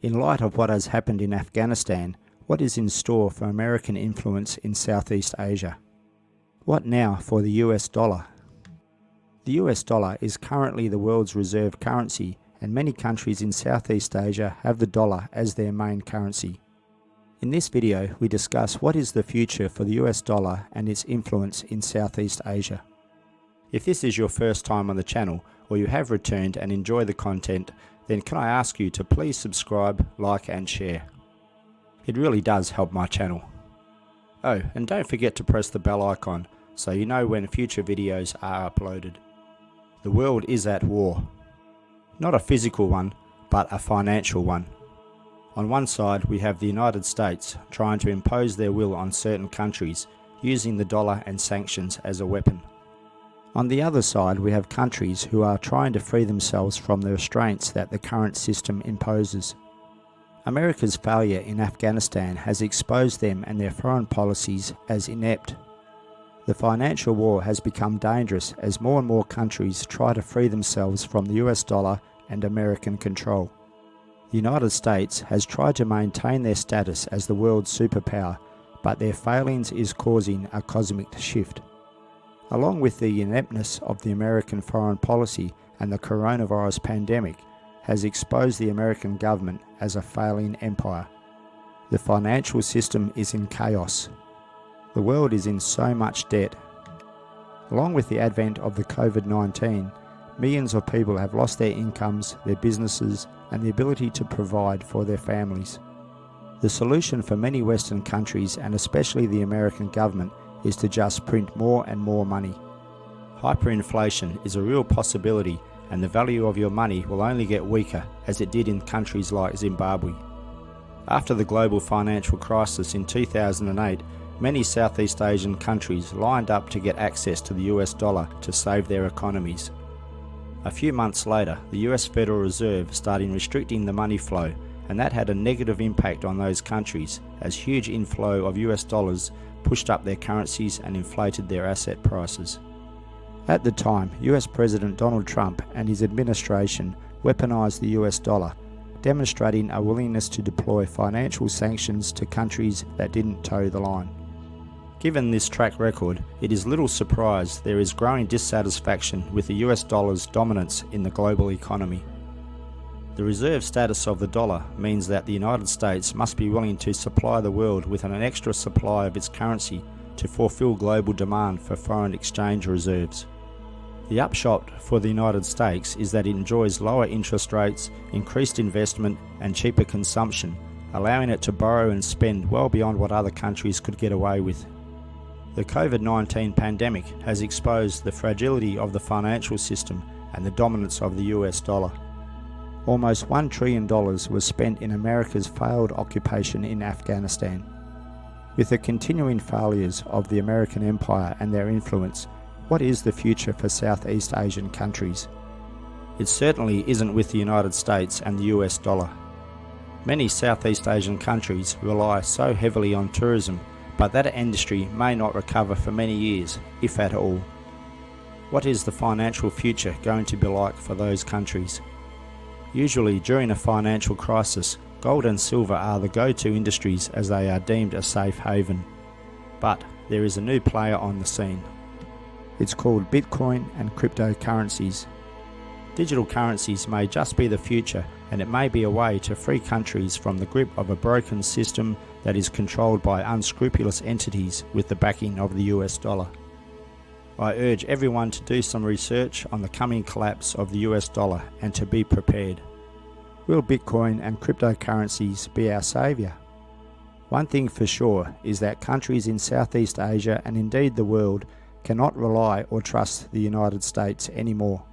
In light of what has happened in Afghanistan, what is in store for American influence in Southeast Asia? What now for the US dollar? The US dollar is currently the world's reserve currency, and many countries in Southeast Asia have the dollar as their main currency. In this video, we discuss what is the future for the US dollar and its influence in Southeast Asia. If this is your first time on the channel, or you have returned and enjoy the content, then can I ask you to please subscribe, like and share. It really does help my channel. Oh, and don't forget to press the bell icon so you know when future videos are uploaded. The world is at war. Not a physical one, but a financial one. On one side, we have the United States trying to impose their will on certain countries, using the dollar and sanctions as a weapon. On the other side, we have countries who are trying to free themselves from the restraints that the current system imposes. America's failure in Afghanistan has exposed them and their foreign policies as inept. The financial war has become dangerous as more and more countries try to free themselves from the US dollar and American control. The United States has tried to maintain their status as the world's superpower, but their failings is causing a cosmic shift. Along with the ineptness of the American foreign policy and the coronavirus pandemic has exposed the American government as a failing empire. The financial system is in chaos. The world is in so much debt. Along with the advent of the COVID-19, millions of people have lost their incomes, their businesses, and the ability to provide for their families. The solution for many Western countries, and especially the American government, is to just print more and more money. Hyperinflation is a real possibility, and the value of your money will only get weaker, as it did in countries like Zimbabwe. After the global financial crisis in 2008, many Southeast Asian countries lined up to get access to the US dollar to save their economies. A few months later, the US Federal Reserve started restricting the money flow, and that had a negative impact on those countries, as huge inflow of US dollars pushed up their currencies and inflated their asset prices. At the time, US President Donald Trump and his administration weaponized the US dollar, demonstrating a willingness to deploy financial sanctions to countries that didn't toe the line. Given this track record, it is little surprise there is growing dissatisfaction with the US dollar's dominance in the global economy. The reserve status of the dollar means that the United States must be willing to supply the world with an extra supply of its currency to fulfill global demand for foreign exchange reserves. The upshot for the United States is that it enjoys lower interest rates, increased investment and cheaper consumption, allowing it to borrow and spend well beyond what other countries could get away with. The COVID-19 pandemic has exposed the fragility of the financial system and the dominance of the US dollar. Almost $1 trillion was spent in America's failed occupation in Afghanistan. With the continuing failures of the American empire and their influence, what is the future for Southeast Asian countries? It certainly isn't with the United States and the US dollar. Many Southeast Asian countries rely so heavily on tourism, but that industry may not recover for many years, if at all. What is the financial future going to be like for those countries? Usually during a financial crisis, gold and silver are the go-to industries as they are deemed a safe haven. But there is a new player on the scene. It's called Bitcoin and cryptocurrencies. Digital currencies may just be the future, and it may be a way to free countries from the grip of a broken system that is controlled by unscrupulous entities with the backing of the US dollar. I urge everyone to do some research on the coming collapse of the US dollar and to be prepared. Will Bitcoin and cryptocurrencies be our saviour? One thing for sure is that countries in Southeast Asia and indeed the world cannot rely or trust the United States anymore.